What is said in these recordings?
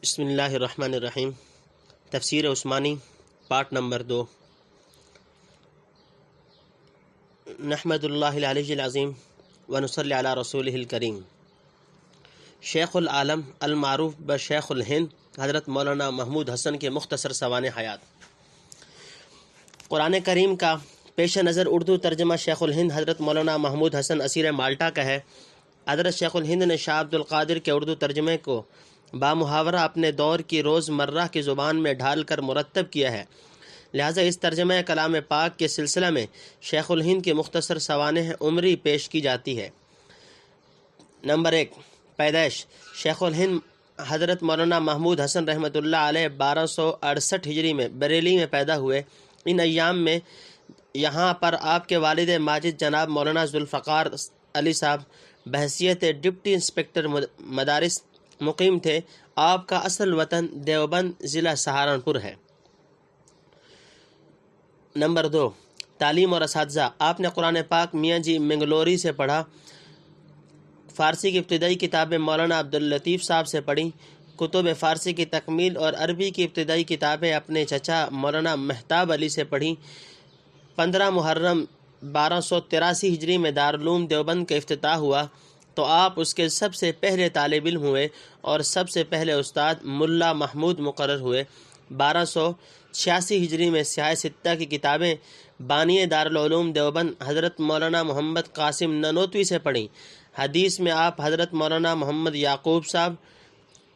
بسم اللہ الرحمن الرحیم۔ تفسیر عثمانی پارٹ نمبر 2۔ نحمد اللہ العلی العظیم ونصلی علی رسولہ الکریم۔ شیخ العالم المعروف بشیخ الہند حضرت مولانا محمود حسن کے مختصر سوانح حیات۔ قرآن کریم کا پیش نظر اردو ترجمہ شیخ الہند حضرت مولانا محمود حسن اسیر مالٹا کا ہے۔ حضرت شیخ الہند نے شاہ عبد القادر کے اردو ترجمے کو بامحاورہ اپنے دور کی روز مرہ کی زبان میں ڈھال کر مرتب کیا ہے، لہٰذا اس ترجمہ کلام پاک کے سلسلہ میں شیخ الہند کی مختصر سوانح عمری پیش کی جاتی ہے۔ نمبر 1۔ پیدائش: شیخ الہند حضرت مولانا محمود حسن رحمۃ اللہ علیہ 1268 ہجری میں بریلی میں پیدا ہوئے۔ ان ایام میں یہاں پر آپ کے والد ماجد جناب مولانا ذوالفقار علی صاحب بحیثیت ڈپٹی انسپکٹر مدارس مقیم تھے۔ آپ کا اصل وطن دیوبند ضلع سہارنپور ہے۔ نمبر 2۔ تعلیم اور اساتذہ: آپ نے قرآن پاک میاں جی منگلوری سے پڑھا، فارسی کی ابتدائی کتابیں مولانا عبداللطیف صاحب سے پڑھی، کتب فارسی کی تکمیل اور عربی کی ابتدائی کتابیں اپنے چچا مولانا مہتاب علی سے پڑھی۔ 15 محرم 1283 ہجری میں دارالعلوم دیوبند کا افتتاح ہوا تو آپ اس کے سب سے پہلے طالب علم ہوئے اور سب سے پہلے استاد ملا محمود مقرر ہوئے۔ 1286 ہجری میں سیاہ ستہ کی کتابیں بانی دارالعلوم دیوبند حضرت مولانا محمد قاسم ننوتوی سے پڑھیں۔ حدیث میں آپ حضرت مولانا محمد یعقوب صاحب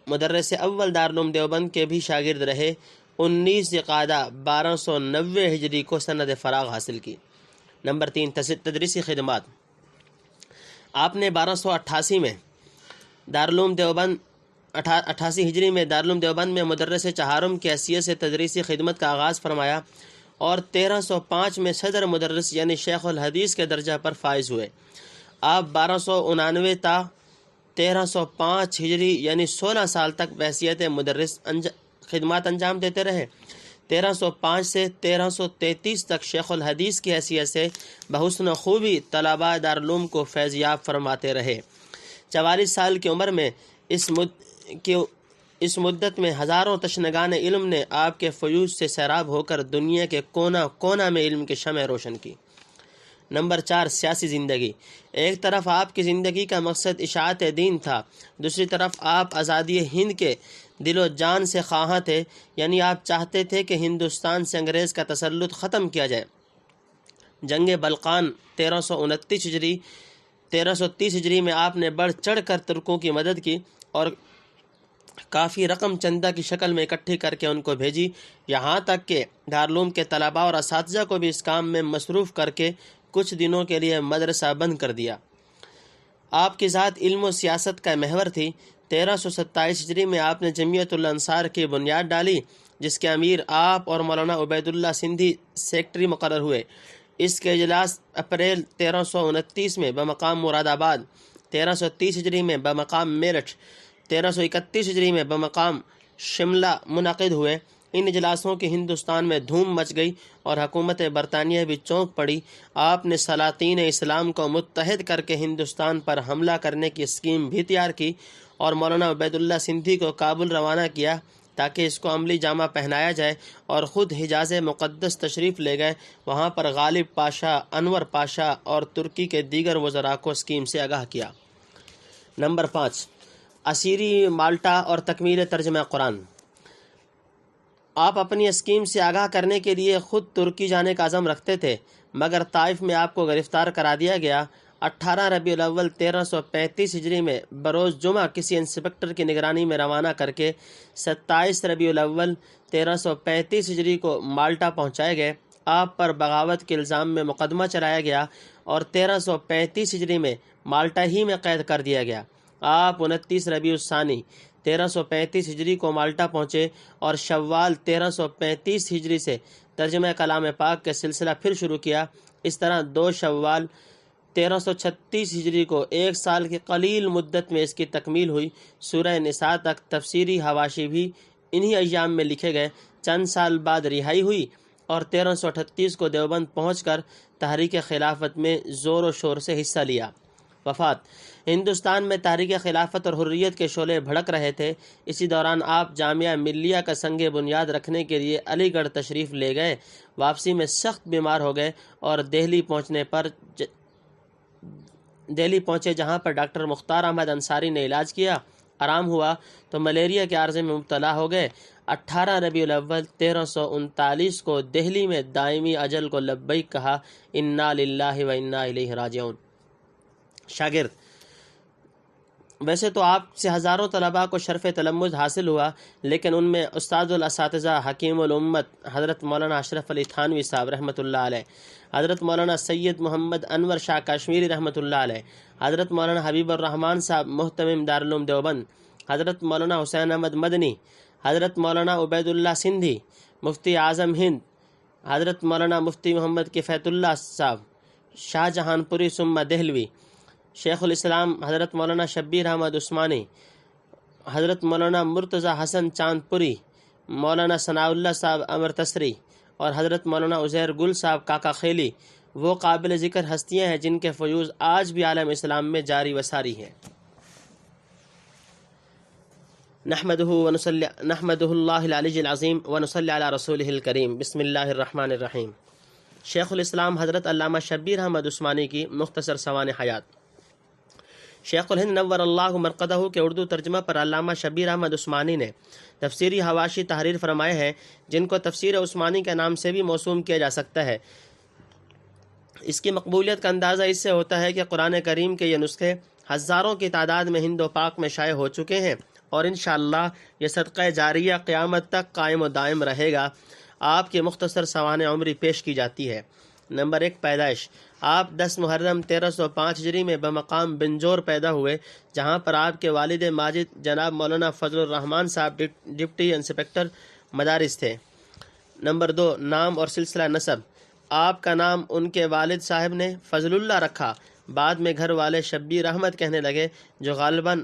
مدرس اول دارالعلوم دیوبند کے بھی شاگرد رہے۔ 19 ذوالقعدہ 1290 ہجری کو سند فراغ حاصل کی۔ نمبر 3۔ تدریسی خدمات: آپ نے 1288 میں دارالعلوم دیوبند 88 ہجری میں دارالعلوم دیوبند میں مدرس چہارم کی حیثیت سے تدریسی خدمت کا آغاز فرمایا اور 1305 میں صدر مدرس یعنی شیخ الحدیث کے درجہ پر فائز ہوئے۔ آپ 1299 تا 1305 ہجری یعنی 16 سال تک بحیثیت مدرس خدمات انجام دیتے رہے۔ 1305 سے 1333 تک شیخ الحدیث کی حیثیت سے بحسن خوبی طلباء دارالعلوم کو فیض یاب فرماتے رہے۔ 44 سال کی عمر میں اس مدت میں ہزاروں تشنگان علم نے آپ کے فیوز سے سیراب ہو کر دنیا کے کونا کونا میں علم کی شمع روشن کی۔ نمبر 4۔ سیاسی زندگی: ایک طرف آپ کی زندگی کا مقصد اشاعت دین تھا، دوسری طرف آپ آزادی ہند کے دل و جان سے خواہاں تھے، یعنی آپ چاہتے تھے کہ ہندوستان سے انگریز کا تسلط ختم کیا جائے۔ جنگ بلقان 1330 ہجری میں آپ نے بڑھ چڑھ کر ترکوں کی مدد کی اور کافی رقم چندہ کی شکل میں اکٹھی کر کے ان کو بھیجی، یہاں تک کہ دارالعلوم کے طلباء اور اساتذہ کو بھی اس کام میں مصروف کر کے کچھ دنوں کے لیے مدرسہ بند کر دیا۔ آپ کی ذات علم و سیاست کا محور تھی۔ 1327 ہجری میں آپ نے جمعیت الانصار کی بنیاد ڈالی، جس کے امیر آپ اور مولانا عبید اللہ سندھی سیکٹری مقرر ہوئے۔ اس کے اجلاس اپریل 1329 میں بمقام مراد آباد، 1330 ہجری میں بمقام میرٹھ، 1331 ہجری میں بمقام شملہ منعقد ہوئے۔ ان اجلاسوں کی ہندوستان میں دھوم مچ گئی اور حکومت برطانیہ بھی چونک پڑی۔ آپ نے سلاطین اسلام کو متحد کر کے ہندوستان پر حملہ کرنے کی اسکیم بھی تیار کی اور مولانا عبید اللہ سندھی کو کابل روانہ کیا تاکہ اس کو عملی جامہ پہنایا جائے، اور خود حجاز مقدس تشریف لے گئے۔ وہاں پر غالب پاشا، انور پاشا اور ترکی کے دیگر وزراء کو اسکیم سے آگاہ کیا۔ نمبر 5۔ اسیری مالٹا اور تکمیل ترجمہ قرآن: آپ اپنی اسکیم سے آگاہ کرنے کے لیے خود ترکی جانے کا عزم رکھتے تھے، مگر طائف میں آپ کو گرفتار کرا دیا گیا۔ 18 ربیع الاول 1335 ہجری میں بروز جمعہ کسی انسپکٹر کی نگرانی میں روانہ کر کے 27 ربیع الاول 1335 ہجری کو مالٹا پہنچائے گئے۔ آپ پر بغاوت کے الزام میں مقدمہ چلایا گیا اور 1335 ہجری میں مالٹا ہی میں قید کر دیا گیا۔ آپ 29 ربیع الثانی 1335 ہجری کو مالٹا پہنچے اور شوال 1335 ہجری سے ترجمہ کلام پاک کا سلسلہ پھر شروع کیا۔ اس طرح 2 شوال 1336 ہجری کو 1 سال کی قلیل مدت میں اس کی تکمیل ہوئی۔ سورہ نساء تک تفسیری حواشی بھی انہی ایام میں لکھے گئے۔ چند سال بعد رہائی ہوئی اور 1338 کو دیوبند پہنچ کر تحریک خلافت میں زور و شور سے حصہ لیا۔ وفات: ہندوستان میں تحریک خلافت اور حریت کے شعلے بھڑک رہے تھے۔ اسی دوران آپ جامعہ ملیہ کا سنگ بنیاد رکھنے کے لیے علی گڑھ تشریف لے گئے۔ واپسی میں سخت بیمار ہو گئے اور دہلی پہنچے، جہاں پر ڈاکٹر مختار احمد انصاری نے علاج کیا۔ آرام ہوا تو ملیریا کے عارضے میں مبتلا ہو گئے۔ 18 ربیع الاول 1339 کو دہلی میں دائمی اجل کو لبیک کہا۔ انا للہ و انا الیہ راجعون۔ شاگرد: ویسے تو آپ سے ہزاروں طلباء کو شرف تلمذ حاصل ہوا، لیکن ان میں استاد الاساتذہ حکیم الامت حضرت مولانا اشرف علی تھانوی صاحب رحمۃ اللہ علیہ، حضرت مولانا سید محمد انور شاہ کشمیری رحمۃ اللہ علیہ، حضرت مولانا حبیب الرحمان صاحب محتمم دارالعلوم دیوبند، حضرت مولانا حسین احمد مدنی، حضرت مولانا عبید اللہ سندھی، مفتی اعظم ہند، حضرت مولانا مفتی محمد کفایت اللہ صاحب شاہ جہان پوری ثم دہلوی، شیخ الاسلام حضرت مولانا شبیر احمد عثمانی، حضرت مولانا مرتضی حسن چاند پوری، مولانا ثناء اللہ صاحب امرتسری اور حضرت مولانا عزیر گل صاحب کاکا خیلی وہ قابل ذکر ہستیاں ہیں جن کے فیوز آج بھی عالم اسلام میں جاری و ساری ہیں۔ نحمدہ اللہ العلی العظیم ونصلی علی رسولہ الکریم۔ بسم اللہ الرحمن الرحیم۔ شیخ الاسلام حضرت علامہ شبیر احمد عثمانی کی مختصر سوانح حیات۔ شیخ الہند نور اللہ مرقدہ کے اردو ترجمہ پر علامہ شبیر احمد عثمانی نے تفسیری حواشی تحریر فرمائے ہیں، جن کو تفسیر عثمانی کے نام سے بھی موسوم کیا جا سکتا ہے۔ اس کی مقبولیت کا اندازہ اس سے ہوتا ہے کہ قرآن کریم کے یہ نسخے ہزاروں کی تعداد میں ہند و پاک میں شائع ہو چکے ہیں، اور انشاءاللہ یہ صدقہ جاریہ قیامت تک قائم و دائم رہے گا۔ آپ کی مختصر سوانح عمری پیش کی جاتی ہے۔ نمبر 1، پیدائش۔ آپ 10 محرم 1305 ہجری میں بمقام بنجور پیدا ہوئے، جہاں پر آپ کے والد ماجد جناب مولانا فضل الرحمان صاحب ڈپٹی انسپکٹر مدارس تھے۔ نمبر 2، نام اور سلسلہ نسب۔ آپ کا نام ان کے والد صاحب نے فضل اللہ رکھا، بعد میں گھر والے شبیر احمد کہنے لگے، جو غالباً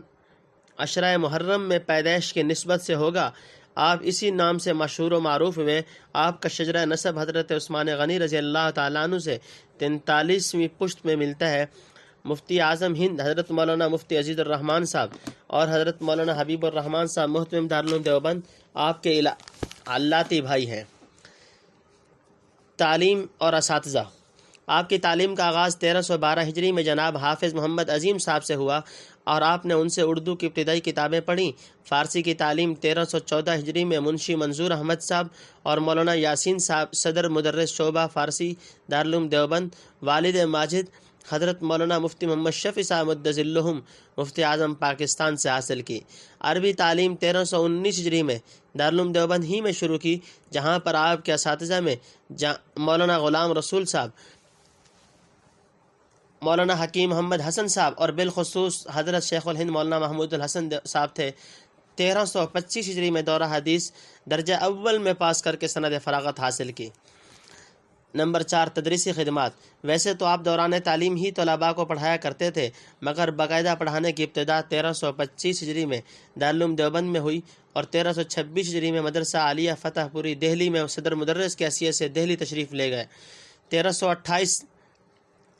عشرہ محرم میں پیدائش کی نسبت سے ہوگا۔ آپ اسی نام سے مشہور و معروف ہوئے۔ آپ کا شجرہ نسب حضرت عثمان غنی رضی اللہ تعالیٰ عنہ سے 43ویں پشت میں ملتا ہے۔ مفتی اعظم ہند حضرت مولانا مفتی عزیز الرحمان صاحب اور حضرت مولانا حبیب الرحمان صاحب محتمم دارالعلوم دیوبند آپ کے علاتی بھائی ہیں۔ تعلیم اور اساتذہ۔ آپ کی تعلیم کا آغاز 1312 ہجری میں جناب حافظ محمد عظیم صاحب سے ہوا، اور آپ نے ان سے اردو کی ابتدائی کتابیں پڑھیں۔ فارسی کی تعلیم 1314 ہجری میں منشی منظور احمد صاحب اور مولانا یاسین صاحب صدر مدرس شعبہ فارسی دارالعلوم دیوبند والد ماجد حضرت مولانا مفتی محمد شفیع صاحب مدظلہم مفتی اعظم پاکستان سے حاصل کی۔ عربی تعلیم 1319 ہجری میں دارالعلوم دیوبند ہی میں شروع کی، جہاں پر آپ کے اساتذہ میں مولانا غلام رسول صاحب، مولانا حکیم محمد حسن صاحب اور بالخصوص حضرت شیخ الہند مولانا محمود الحسن صاحب تھے۔ 1325 ہجری میں دورہ حدیث درجہ اول میں پاس کر کے سند فراغت حاصل کی۔ نمبر 4، تدریسی خدمات۔ ویسے تو آپ دوران تعلیم ہی طلباء کو پڑھایا کرتے تھے، مگر باقاعدہ پڑھانے کی ابتدا 1325 ہجری میں دارالعلوم دیوبند میں ہوئی، اور 1326 ہجری میں مدرسہ عالیہ فتح پوری دہلی میں صدر مدرس کی حیثیت سے دہلی تشریف لے گئے۔ 1328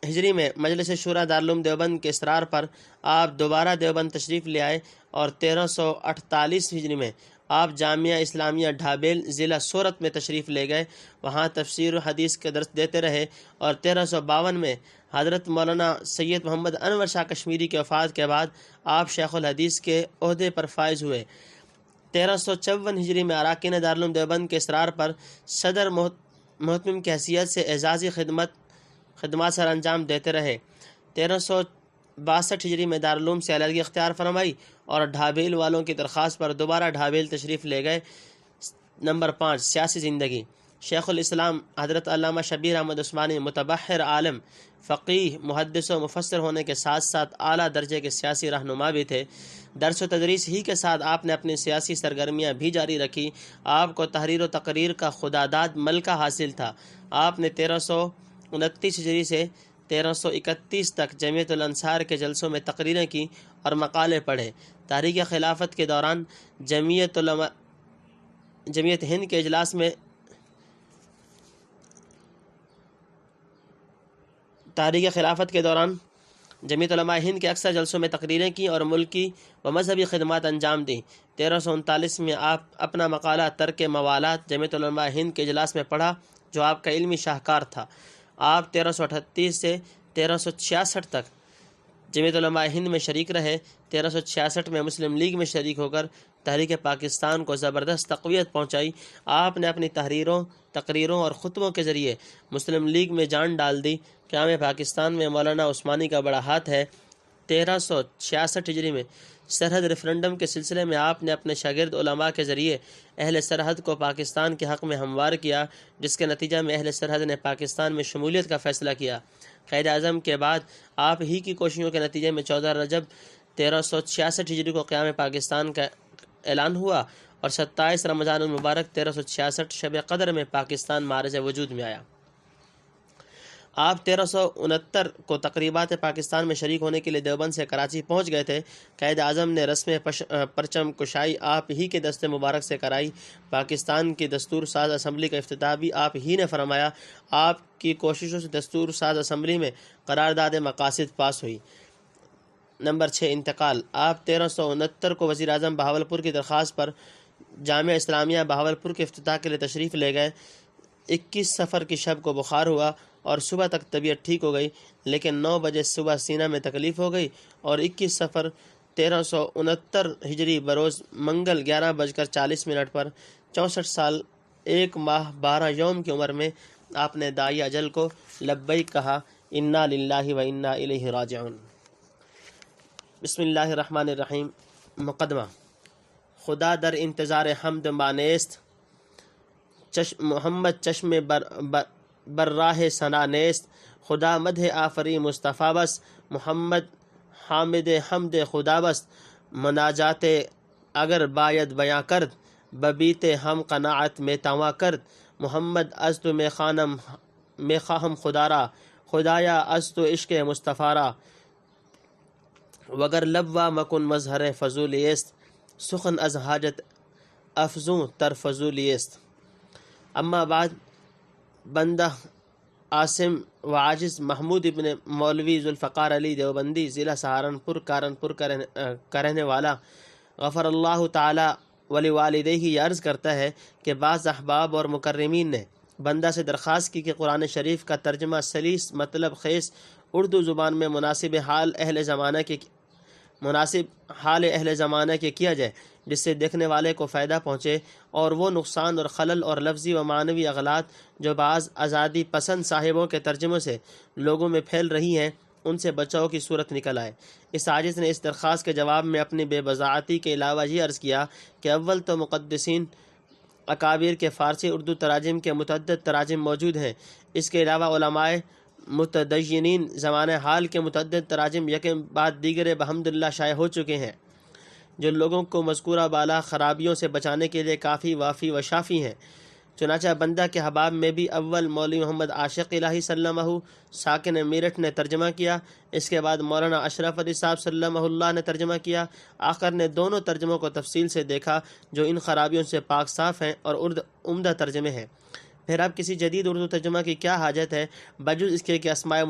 ہجری میں مجلس شورا دارالعلوم دیوبند کے اصرار پر آپ دوبارہ دیوبند تشریف لے آئے، اور 1348 ہجری میں آپ جامعہ اسلامیہ ڈھابیل ضلع سورت میں تشریف لے گئے، وہاں تفسیر و حدیث کے درس دیتے رہے، اور 1352 میں حضرت مولانا سید محمد انور شاہ کشمیری کی وفات کے بعد آپ شیخ الحدیث کے عہدے پر فائز ہوئے۔ 1354 ہجری میں اراکین دارالعلوم دیوبند کے اصرار پر صدر محتمم کی حیثیت سے اعزازی خدمات سر انجام دیتے رہے۔ 1362 ہجری میں دارالعلوم سے علیحدگی اختیار فرمائی، اور ڈھابیل والوں کی درخواست پر دوبارہ ڈھابیل تشریف لے گئے۔ نمبر 5، سیاسی زندگی۔ شیخ الاسلام حضرت علامہ شبیر احمد عثمانی متبحر عالم، فقیہ، محدث و مفسر ہونے کے ساتھ ساتھ اعلیٰ درجے کے سیاسی رہنما بھی تھے۔ درس و تدریس ہی کے ساتھ آپ نے اپنی سیاسی سرگرمیاں بھی جاری رکھی۔ آپ کو تحریر و تقریر کا خداداد ملکہ حاصل تھا۔ آپ نے 1329 ہجری سے 1331 تک جمعیت الانصار کے جلسوں میں تقریریں کی اور مقالے پڑھے۔ تحریک خلافت کے دوران جمعیت ہند کے اجلاس میں تحریک خلافت کے دوران جمعیت علماء ہند کے اکثر جلسوں میں تقریریں کی اور ملکی و مذہبی خدمات انجام دیں۔ 1339 میں آپ اپنا مقالہ ترک موالات جمعیت علماء ہند کے اجلاس میں پڑھا جو آپ کا علمی شاہکار تھا۔ آپ 1338 سے 1366 تک جمعیت علماء ہند میں شریک رہے۔ 1366 میں مسلم لیگ میں شریک ہو کر تحریک پاکستان کو زبردست تقویت پہنچائی۔ آپ نے اپنی تقریروں اور خطبوں کے ذریعے مسلم لیگ میں جان ڈال دی۔ قیام پاکستان میں مولانا عثمانی کا بڑا ہاتھ ہے۔ 1366 ہجری میں سرحد ریفرنڈم کے سلسلے میں آپ نے اپنے شاگرد علماء کے ذریعے اہل سرحد کو پاکستان کے حق میں ہموار کیا، جس کے نتیجہ میں اہل سرحد نے پاکستان میں شمولیت کا فیصلہ کیا۔ قائد اعظم کے بعد آپ ہی کی کوششوں کے نتیجے میں 14 رجب 1366 ہجری کو قیام پاکستان کا اعلان ہوا اور 27 رمضان المبارک 1366 شب قدر میں پاکستان معرض وجود میں آیا۔ آپ 1369 کو تقریبات پاکستان میں شریک ہونے کے لیے دیوبند سے کراچی پہنچ گئے تھے۔ قائد اعظم نے رسم پرچم کشائی آپ ہی کے دست مبارک سے کرائی۔ پاکستان کی دستور ساز اسمبلی کا افتتاح بھی آپ ہی نے فرمایا۔ آپ کی کوششوں سے دستور ساز اسمبلی میں قرارداد مقاصد پاس ہوئی۔ نمبر 6 انتقال۔ آپ 1369 کو وزیر اعظم بہاولپور کی درخواست پر جامعہ اسلامیہ بہاولپور کے افتتاح کے لیے تشریف لے گئے۔ 21 صفر کی شب کو بخار ہوا اور صبح تک طبیعت ٹھیک ہو گئی، لیکن 9 بجے صبح سینہ میں تکلیف ہو گئی اور 21 صفر 1369 ہجری بروز منگل 11:40 پر 64 سال 1 ماہ 12 یوم کی عمر میں آپ نے داعی اجل کو لبیک کہا۔ انا للہ و انا الیہ راجعون۔ بسم اللہ الرحمن الرحیم۔ مقدمہ۔ خدا در انتظار حمد مانیست، محمد چشم بر راہ ثنا نیست، خدا مدح آفری مصطفیٰ بس، محمد حامد حمد خدا بس، مناجات اگر باید بیاں کرد، ببیت ہم قناعت میں تواں کرد، محمد از تو میں خواہم خدا را، خدایا از تو عشق مصطفیٰ را، وگر لب و مکن مظہر فضولی است، سخن از حاجت افزوں تر فضولی است۔ اما بعد، بندہ عاصم و عاجز محمود ابن مولوی ذوالفقار علی دیوبندی ضلع سہارنپور کا رہنے والا غفر اللہ تعالی ولوالدیہ یہ عرض کرتا ہے کہ بعض احباب اور مکرمین نے بندہ سے درخواست کی کہ قرآن شریف کا ترجمہ سلیس مطلب خیز اردو زبان میں مناسب حال اہل زمانہ کے کیا جائے، جس سے دیکھنے والے کو فائدہ پہنچے اور وہ نقصان اور خلل اور لفظی و معنوی اغلاط جو بعض آزادی پسند صاحبوں کے ترجموں سے لوگوں میں پھیل رہی ہیں ان سے بچاؤ کی صورت نکل آئے۔ اس عاجز نے اس درخواست کے جواب میں اپنی بے وضاحتی کے علاوہ یہ عرض کیا کہ اول تو مقدسین اکابر کے فارسی اردو تراجم کے متعدد تراجم موجود ہیں، اس کے علاوہ علماء متدینین زمان حال کے متعدد تراجم یکم بعد دیگر بحمداللہ شائع ہو چکے ہیں، جو لوگوں کو مذکورہ بالا خرابیوں سے بچانے کے لیے کافی وافی و شافی ہیں۔ چنانچہ بندہ کے حباب میں بھی اول مولوی محمد عاشق الہی سلمہ ساکن میرٹھ نے ترجمہ کیا، اس کے بعد مولانا اشرف علی صاحب سلمہ اللہ نے ترجمہ کیا۔ آخر نے دونوں ترجموں کو تفصیل سے دیکھا جو ان خرابیوں سے پاک صاف ہیں اور عمدہ ترجمے ہیں۔ پھر اب کسی جدید اردو ترجمہ کی کیا حاجت ہے بجز اس کے کہ اسماء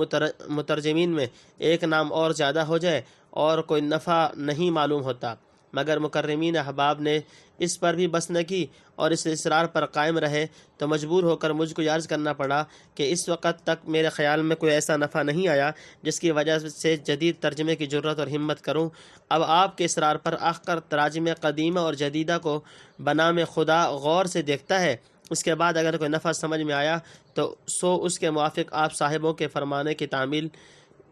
مترجمین میں ایک نام اور زیادہ ہو جائے اور کوئی نفع نہیں معلوم ہوتا، مگر مکرمین احباب نے اس پر بھی بس نہ کی اور اس اصرار پر قائم رہے تو مجبور ہو کر مجھ کو عرض کرنا پڑا کہ اس وقت تک میرے خیال میں کوئی ایسا نفع نہیں آیا جس کی وجہ سے جدید ترجمے کی جرت اور ہمت کروں۔ اب آپ کے اصرار پر آخر تراجم قدیمہ اور جدیدہ کو بنام خدا غور سے دیکھتا ہے، اس کے بعد اگر کوئی نفع سمجھ میں آیا تو اس کے موافق آپ صاحبوں کے فرمانے کی تعمیل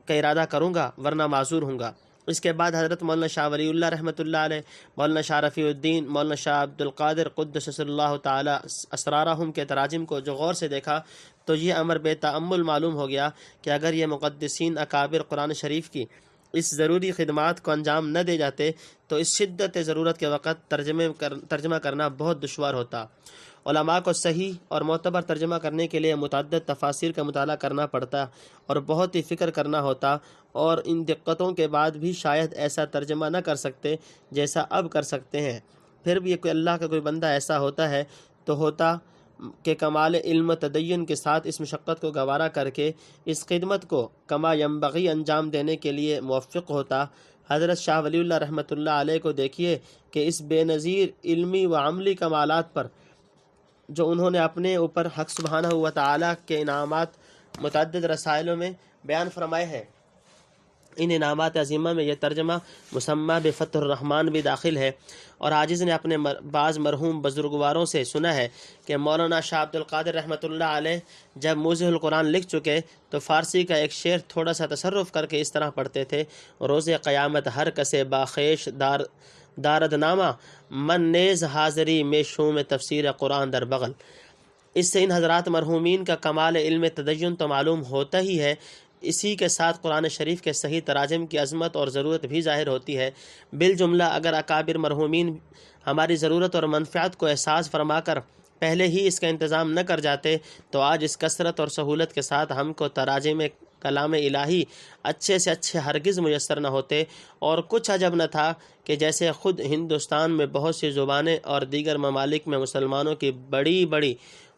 کا ارادہ کروں گا، ورنہ معذور ہوں گا۔ اس کے بعد حضرت مولانا شاہ ولی اللہ رحمۃ اللہ علیہ، مولانا شاہ رفیع الدین، مولانا شاہ عبد القادر قدس اللہ تعالی اسرارہم کے تراجم کو جو غور سے دیکھا تو یہ امر بے تأمل معلوم ہو گیا کہ اگر یہ مقدسین اکابر قرآن شریف کی اس ضروری خدمات کو انجام نہ دے جاتے تو اس شدت ضرورت کے وقت ترجمہ کرنا بہت دشوار ہوتا۔ علماء کو صحیح اور معتبر ترجمہ کرنے کے لیے متعدد تفاسیر کا مطالعہ کرنا پڑتا اور بہت ہی فکر کرنا ہوتا، اور ان دقتوں کے بعد بھی شاید ایسا ترجمہ نہ کر سکتے جیسا اب کر سکتے ہیں۔ پھر بھی کوئی اللہ کا کوئی بندہ ایسا ہوتا ہے تو ہوتا کے کمال علم و تدین کے ساتھ اس مشقت کو گوارا کر کے اس خدمت کو کما ینبغی انجام دینے کے لیے موفق ہوتا۔ حضرت شاہ ولی اللہ رحمۃ اللہ علیہ کو دیکھیے کہ اس بے نظیر علمی و عملی کمالات پر جو انہوں نے اپنے اوپر حق سبحانہ و تعالیٰ کے انعامات متعدد رسائلوں میں بیان فرمائے ہیں۔ ان انعامات عظیمہ میں یہ ترجمہ مسمى بفتح الرحمن بھی داخل ہے، اور عاجز نے اپنے بعض مرحوم بزرگواروں سے سنا ہے کہ مولانا شاہ عبد القادر رحمۃ اللہ علیہ جب موضح القرآن لکھ چکے تو فارسی کا ایک شعر تھوڑا سا تصرف کر کے اس طرح پڑھتے تھے: روز قیامت ہر کسے باخیش دارد نامہ، من نیز حاضری میں شوم تفسیر قرآن در بغل۔ اس سے ان حضرات مرحومین کا کمال علم تدین تو معلوم ہوتا ہی ہے، اسی کے ساتھ قرآن شریف کے صحیح تراجم کی عظمت اور ضرورت بھی ظاہر ہوتی ہے۔ بالجملہ اگر اکابر مرحومین ہماری ضرورت اور منفعت کو احساس فرما کر پہلے ہی اس کا انتظام نہ کر جاتے تو آج اس کثرت اور سہولت کے ساتھ ہم کو تراجم کلام الہی اچھے سے اچھے ہرگز میسر نہ ہوتے، اور کچھ عجب نہ تھا کہ جیسے خود ہندوستان میں بہت سی زبانیں اور دیگر ممالک میں مسلمانوں کی بڑی بڑی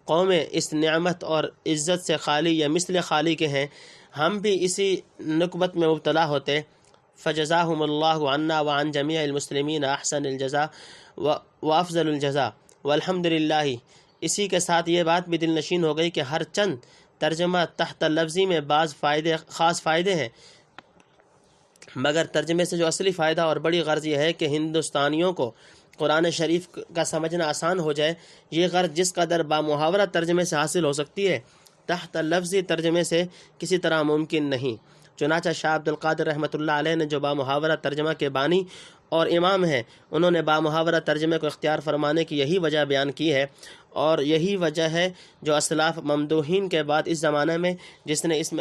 قومیں اس نعمت اور عزت سے خالی یا مثل خالی کے ہیں، ہم بھی اسی نکبت میں مبتلا ہوتے۔ فجزاہم اللہ عنا وعن جمیع المسلمین احسن الجزاء وافضل الجزاء والحمد للہ۔ اسی کے ساتھ یہ بات بھی دل نشین ہو گئی کہ ہر چند ترجمہ تحت لفظی میں بعض خاص فائدے ہیں، مگر ترجمے سے جو اصلی فائدہ اور بڑی غرض یہ ہے کہ ہندوستانیوں کو قرآن شریف کا سمجھنا آسان ہو جائے۔ یہ غرض جس قدر بامحاورہ ترجمے سے حاصل ہو سکتی ہے، تحت لفظی ترجمے سے کسی طرح ممکن نہیں۔ چنانچہ شاہ عبد القادر رحمۃ اللہ علیہ نے جو بامحاورہ ترجمہ کے بانی اور امام ہیں، انہوں نے بامحاورہ ترجمے کو اختیار فرمانے کی یہی وجہ بیان کی ہے، اور یہی وجہ ہے جو اسلاف ممدوحین کے بعد اس زمانے میں جس نے اس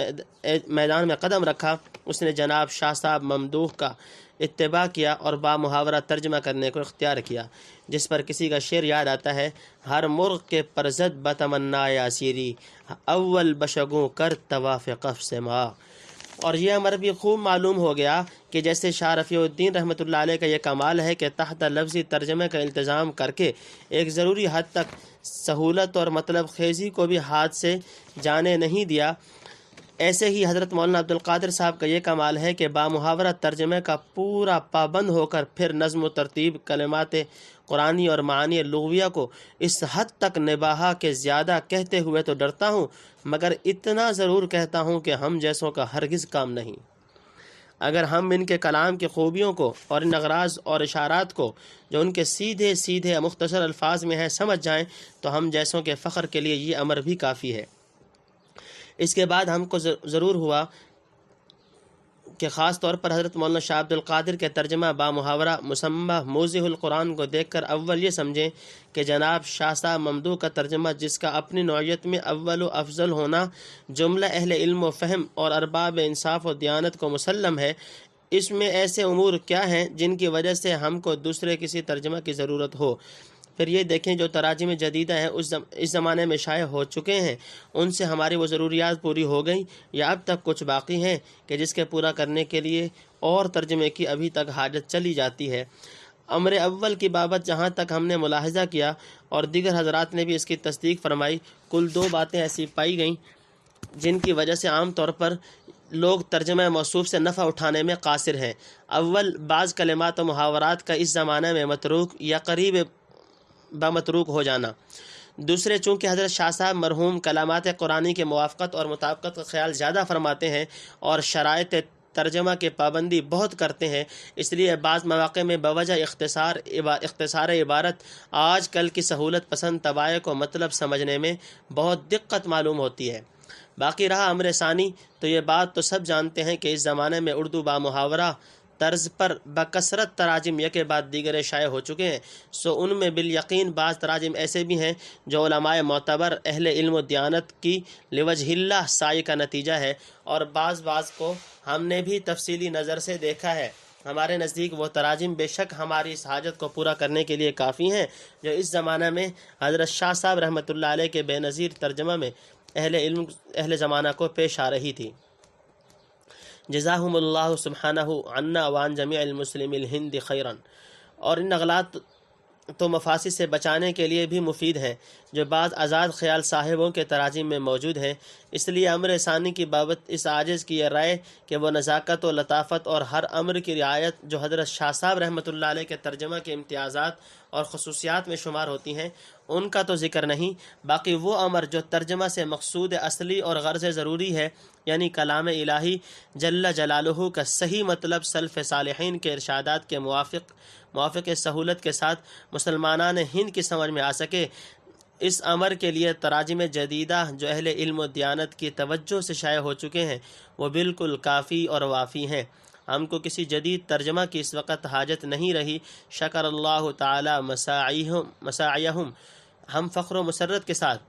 میدان میں قدم رکھا، اس نے جناب شاہ صاحب ممدوح کا اتباع کیا اور بامحاورہ ترجمہ کرنے کو اختیار کیا، جس پر کسی کا شعر یاد آتا ہے: ہر مرغ کے پرزد بتمنا یاسیری، اول بشگوں کر طواف قف سے ماں۔ اور یہ امر بھی خوب معلوم ہو گیا کہ جیسے شاہ رفیع الدین رحمۃ اللہ علیہ کا یہ کمال ہے کہ تحت لفظی ترجمے کا التزام کر کے ایک ضروری حد تک سہولت اور مطلب خیزی کو بھی ہاتھ سے جانے نہیں دیا، ایسے ہی حضرت مولانا عبد القادر صاحب کا یہ کمال ہے کہ بامحاورہ ترجمے کا پورا پابند ہو کر پھر نظم و ترتیب کلمات قرآنی اور معانی لغویہ کو اس حد تک نباہا کہ زیادہ کہتے ہوئے تو ڈرتا ہوں، مگر اتنا ضرور کہتا ہوں کہ ہم جیسوں کا ہرگز کام نہیں۔ اگر ہم ان کے کلام کی خوبیوں کو اور ان اغراض اور اشارات کو جو ان کے سیدھے سیدھے مختصر الفاظ میں ہیں سمجھ جائیں تو ہم جیسوں کے فخر کے لیے یہ امر بھی کافی ہے۔ اس کے بعد ہم کو ضرور ہوا کہ خاص طور پر حضرت مولانا شاہ عبد القادر کے ترجمہ بامحاورہ مسمى موضح القرآن کو دیکھ کر اول یہ سمجھیں کہ جناب شاہ صاحب ممدوح کا ترجمہ، جس کا اپنی نوعیت میں اول و افضل ہونا جملہ اہل علم و فہم اور ارباب انصاف و دیانت کو مسلم ہے، اس میں ایسے امور کیا ہیں جن کی وجہ سے ہم کو دوسرے کسی ترجمہ کی ضرورت ہو؟ پھر یہ دیکھیں جو تراجم جدیدہ ہیں اس زمانے میں شائع ہو چکے ہیں، ان سے ہماری وہ ضروریات پوری ہو گئیں یا اب تک کچھ باقی ہیں کہ جس کے پورا کرنے کے لیے اور ترجمے کی ابھی تک حاجت چلی جاتی ہے؟ امر اول کی بابت جہاں تک ہم نے ملاحظہ کیا اور دیگر حضرات نے بھی اس کی تصدیق فرمائی، کل دو باتیں ایسی پائی گئیں جن کی وجہ سے عام طور پر لوگ ترجمہ موصوف سے نفع اٹھانے میں قاصر ہیں۔ اول، بعض کلمات و محاورات کا اس زمانے میں متروک یا قریب بمتروک ہو جانا۔ دوسرے، چونکہ حضرت شاہ صاحب مرحوم کلمات قرآنی کے موافقت اور مطابقت کا خیال زیادہ فرماتے ہیں اور شرائط ترجمہ کے پابندی بہت کرتے ہیں، اس لیے بعض مواقع میں بوجہ اختصار عبارت آج کل کی سہولت پسند طبائع کو مطلب سمجھنے میں بہت دقت معلوم ہوتی ہے۔ باقی رہا امر ثانی، تو یہ بات تو سب جانتے ہیں کہ اس زمانے میں اردو بامحاورہ طرز پر بکثرت تراجم یکے بعد دیگر شائع ہو چکے ہیں، سو ان میں بالیقین بعض تراجم ایسے بھی ہیں جو علماء معتبر اہل علم و دیانت کی لوجہ اللہ سعی کا نتیجہ ہے، اور بعض کو ہم نے بھی تفصیلی نظر سے دیکھا ہے۔ ہمارے نزدیک وہ تراجم بے شک ہماری اس حاجت کو پورا کرنے کے لیے کافی ہیں جو اس زمانہ میں حضرت شاہ صاحب رحمۃ اللہ علیہ کے بے نظیر ترجمہ میں اہل زمانہ کو پیش آ رہی تھی۔ جزاہم اللہ سبحانہ عنا وعن جمیع المسلم الہند خیرا۔ اور ان تو مفاسد سے بچانے کے لیے بھی مفید ہیں، جو بعض آزاد خیال صاحبوں کے تراجم میں موجود ہیں۔ اس لیے امر ثانی کی بابت اس عاجز کی یہ رائے کہ وہ نزاکت و لطافت اور ہر امر کی رعایت جو حضرت شاہ صاحب رحمۃ اللہ علیہ کے ترجمہ کے امتیازات اور خصوصیات میں شمار ہوتی ہیں، ان کا تو ذکر نہیں، باقی وہ امر جو ترجمہ سے مقصود اصلی اور غرض ضروری ہے، یعنی کلام الہی جل جلالہ کا صحیح مطلب سلف صالحین کے ارشادات کے موافق سہولت کے ساتھ مسلمانان ہند کی سمجھ میں آ سکے، اس امر کے لیے تراجم جدیدہ جو اہل علم و دیانت کی توجہ سے شائع ہو چکے ہیں وہ بالکل کافی اور وافی ہیں۔ ہم کو کسی جدید ترجمہ کی اس وقت حاجت نہیں رہی۔ شکر اللہ تعالی مساعیہم، ہم فخر و مسرت کے ساتھ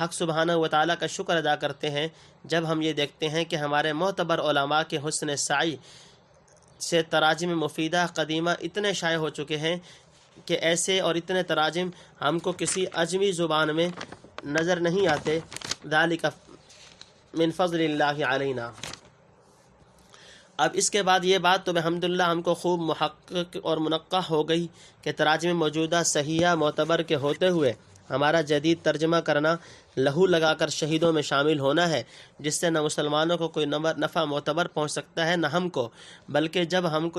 حق سبحانہ و تعالیٰ کا شکر ادا کرتے ہیں جب ہم یہ دیکھتے ہیں کہ ہمارے معتبر علماء کے حسن سعی سے تراجم مفیدہ قدیمہ اتنے شائع ہو چکے ہیں کہ ایسے اور اتنے تراجم ہم کو کسی عجمی زبان میں نظر نہیں آتے۔ ذالک من فضل اللہ علینا۔ اب اس کے بعد یہ بات تو الحمدللہ ہم کو خوب محقق اور منقع ہو گئی کہ تراجم موجودہ صحیحہ معتبر کے ہوتے ہوئے ہمارا جدید ترجمہ کرنا لہو لگا کر شہیدوں میں شامل ہونا ہے، جس سے نہ مسلمانوں کو کوئی نفع معتبر پہنچ سکتا ہے نہ ہم کو، بلکہ جب ہم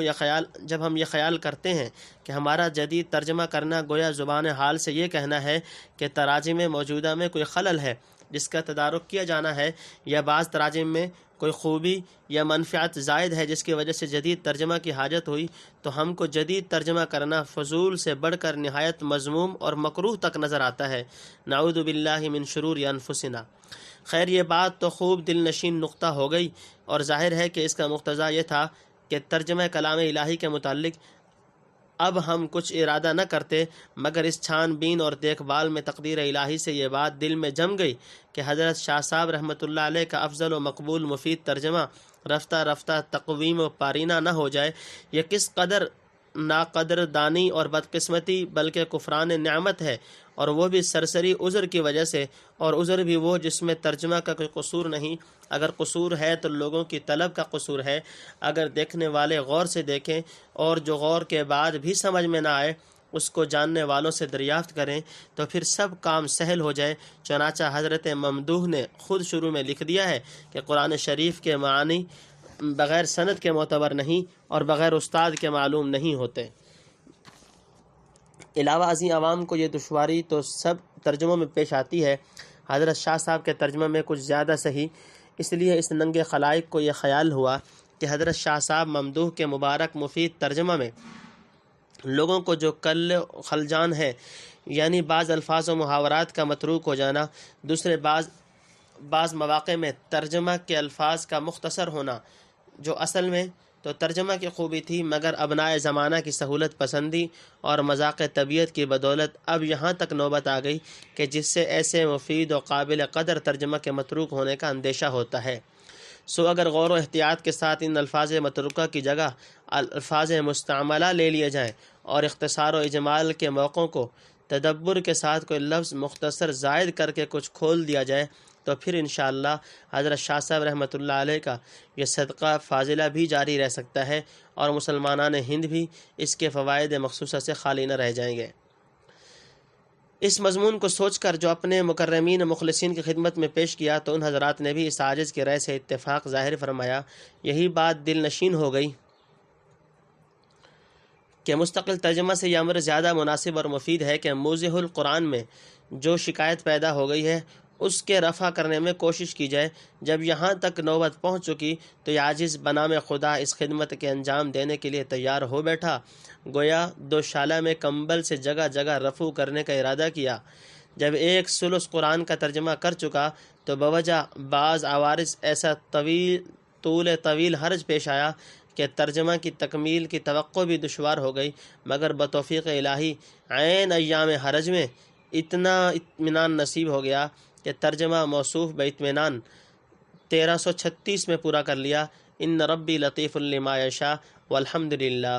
یہ خیال کرتے ہیں کہ ہمارا جدید ترجمہ کرنا گویا زبان حال سے یہ کہنا ہے کہ تراجم موجودہ میں کوئی خلل ہے جس کا تدارک کیا جانا ہے، یا بعض تراجم میں کوئی خوبی یا منفعت زائد ہے جس کی وجہ سے جدید ترجمہ کی حاجت ہوئی، تو ہم کو جدید ترجمہ کرنا فضول سے بڑھ کر نہایت مذموم اور مکروہ تک نظر آتا ہے۔ نعوذ باللہ من شرور انفسنا۔ خیر، یہ بات تو خوب دل نشین نقطہ ہو گئی، اور ظاہر ہے کہ اس کا مقتضی یہ تھا کہ ترجمہ کلام الہی کے متعلق اب ہم کچھ ارادہ نہ کرتے، مگر اس چھان بین اور دیکھ بھال میں تقدیر الہی سے یہ بات دل میں جم گئی کہ حضرت شاہ صاحب رحمۃ اللہ علیہ کا افضل و مقبول مفید ترجمہ رفتہ رفتہ تقویم و پارینہ نہ ہو جائے، یہ کس قدر ناقدر دانی اور بدقسمتی بلکہ کفران نعمت ہے، اور وہ بھی سرسری عذر کی وجہ سے، اور عذر بھی وہ جس میں ترجمہ کا کوئی قصور نہیں۔ اگر قصور ہے تو لوگوں کی طلب کا قصور ہے، اگر دیکھنے والے غور سے دیکھیں اور جو غور کے بعد بھی سمجھ میں نہ آئے اس کو جاننے والوں سے دریافت کریں تو پھر سب کام سہل ہو جائے۔ چنانچہ حضرت ممدوح نے خود شروع میں لکھ دیا ہے کہ قرآن شریف کے معانی بغیر سند کے معتبر نہیں اور بغیر استاد کے معلوم نہیں ہوتے۔ علاوہ ازیں عوام کو یہ دشواری تو سب ترجموں میں پیش آتی ہے، حضرت شاہ صاحب کے ترجمہ میں کچھ زیادہ صحیح، اس لیے اس ننگے خلائق کو یہ خیال ہوا کہ حضرت شاہ صاحب ممدوح کے مبارک مفید ترجمہ میں لوگوں کو جو خلجان ہے، یعنی بعض الفاظ و محاورات کا متروک ہو جانا، دوسرے بعض مواقع میں ترجمہ کے الفاظ کا مختصر ہونا، جو اصل میں تو ترجمہ کی خوبی تھی، مگر ابنائے زمانہ کی سہولت پسندی اور مذاق طبیعت کی بدولت اب یہاں تک نوبت آ گئی کہ جس سے ایسے مفید و قابل قدر ترجمہ کے متروک ہونے کا اندیشہ ہوتا ہے۔ سو اگر غور و احتیاط کے ساتھ ان الفاظ متروکہ کی جگہ الفاظ مستعملہ لے لیے جائیں اور اختصار و اجمال کے موقعوں کو تدبر کے ساتھ کوئی لفظ مختصر زائد کر کے کچھ کھول دیا جائے تو پھر انشاءاللہ حضرت شاہ صاحب رحمۃ اللہ علیہ کا یہ صدقہ فاضلہ بھی جاری رہ سکتا ہے، اور مسلمانان ہند بھی اس کے فوائد مخصوصہ سے خالی نہ رہ جائیں گے۔ اس مضمون کو سوچ کر جو اپنے مکرمین مخلصین کی خدمت میں پیش کیا تو ان حضرات نے بھی اس عاجز کی رائے سے اتفاق ظاہر فرمایا۔ یہی بات دل نشین ہو گئی کہ مستقل ترجمہ سے یہ امر زیادہ مناسب اور مفید ہے کہ موضح القرآن میں جو شکایت پیدا ہو گئی ہے اس کے رفع کرنے میں کوشش کی جائے۔ جب یہاں تک نوبت پہنچ چکی تو یہ عاجز بنام خدا اس خدمت کے انجام دینے کے لیے تیار ہو بیٹھا، گویا دوشالہ میں کمبل سے جگہ جگہ رفع کرنے کا ارادہ کیا۔ جب ایک ثلث قرآن کا ترجمہ کر چکا تو بوجہ بعض عوارض ایسا طویل حرج پیش آیا کہ ترجمہ کی تکمیل کی توقع بھی دشوار ہو گئی، مگر بتوفیق الہی عین ایام حرج میں اتنا اطمینان نصیب ہو گیا کہ ترجمہ موصوف باطمینان 1336 میں پورا کر لیا۔ ان ربی لطیف لما یشاء والحمد للہ۔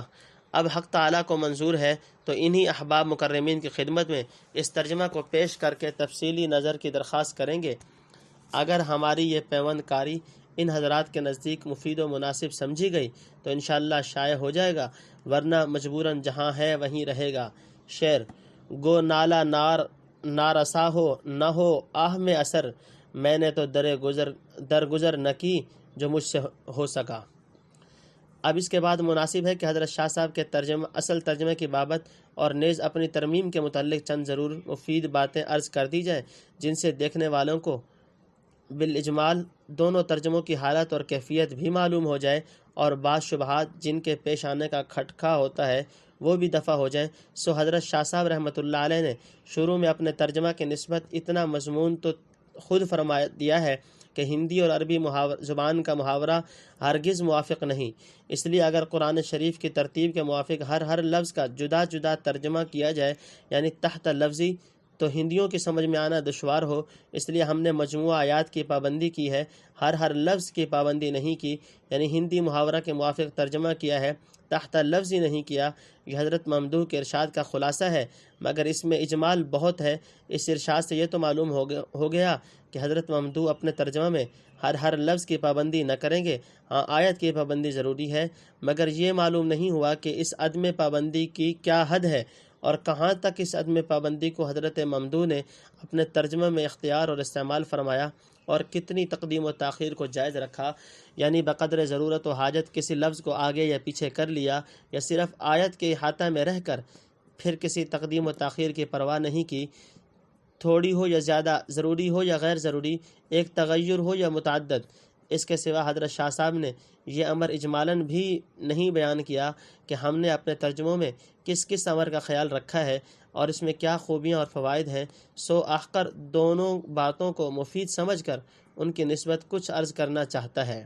اب حق تعالیٰ کو منظور ہے تو انہی احباب مکرمین کی خدمت میں اس ترجمہ کو پیش کر کے تفصیلی نظر کی درخواست کریں گے۔ اگر ہماری یہ پیوند کاری ان حضرات کے نزدیک مفید و مناسب سمجھی گئی تو انشاءاللہ شائع ہو جائے گا، ورنہ مجبوراً جہاں ہے وہیں رہے گا۔ شعر: گو نالا نارسا ہو نہ ہو آہ میں اثر، میں نے تو درگزر نہ کی جو مجھ سے ہو سکا۔ اب اس کے بعد مناسب ہے کہ حضرت شاہ صاحب کے اصل ترجمے کی بابت اور نیز اپنی ترمیم کے متعلق چند ضرور مفید باتیں عرض کر دی جائیں، جن سے دیکھنے والوں کو بالاجمال دونوں ترجموں کی حالت اور کیفیت بھی معلوم ہو جائے، اور بعض شبہات جن کے پیش آنے کا کھٹکا ہوتا ہے وہ بھی دفع ہو جائیں۔ سو حضرت شاہ صاحب رحمۃ اللہ علیہ نے شروع میں اپنے ترجمہ کے نسبت اتنا مضمون تو خود فرما دیا ہے کہ ہندی اور عربی زبان کا محاورہ ہرگز موافق نہیں، اس لیے اگر قرآن شریف کی ترتیب کے موافق ہر لفظ کا جدا جدا ترجمہ کیا جائے، یعنی تحت لفظی، تو ہندیوں کی سمجھ میں آنا دشوار ہو، اس لیے ہم نے مجموعہ آیات کی پابندی کی ہے، ہر لفظ کی پابندی نہیں کی، یعنی ہندی محاورہ کے موافق ترجمہ کیا ہے، تحت لفظی نہیں کیا۔ یہ حضرت ممدوح کے ارشاد کا خلاصہ ہے، مگر اس میں اجمال بہت ہے۔ اس ارشاد سے یہ تو معلوم ہو گیا کہ حضرت ممدوح اپنے ترجمہ میں ہر لفظ کی پابندی نہ کریں گے، ہاں آیت کی پابندی ضروری ہے، مگر یہ معلوم نہیں ہوا کہ اس عدم پابندی کی کیا حد ہے، اور کہاں تک اس عدم پابندی کو حضرت ممدوح نے اپنے ترجمہ میں اختیار اور استعمال فرمایا، اور کتنی تقدیم و تاخیر کو جائز رکھا، یعنی بقدر ضرورت و حاجت کسی لفظ کو آگے یا پیچھے کر لیا، یا صرف آیت کے احاطہ میں رہ کر پھر کسی تقدیم و تاخیر کی پرواہ نہیں کی، تھوڑی ہو یا زیادہ، ضروری ہو یا غیر ضروری، ایک تغیر ہو یا متعدد۔ اس کے سوا حضرت شاہ صاحب نے یہ امر اجمالاً بھی نہیں بیان کیا کہ ہم نے اپنے ترجموں میں کس امر کا خیال رکھا ہے اور اس میں کیا خوبیاں اور فوائد ہیں۔ سو آخر دونوں باتوں کو مفید سمجھ کر ان کی نسبت کچھ عرض کرنا چاہتا ہے۔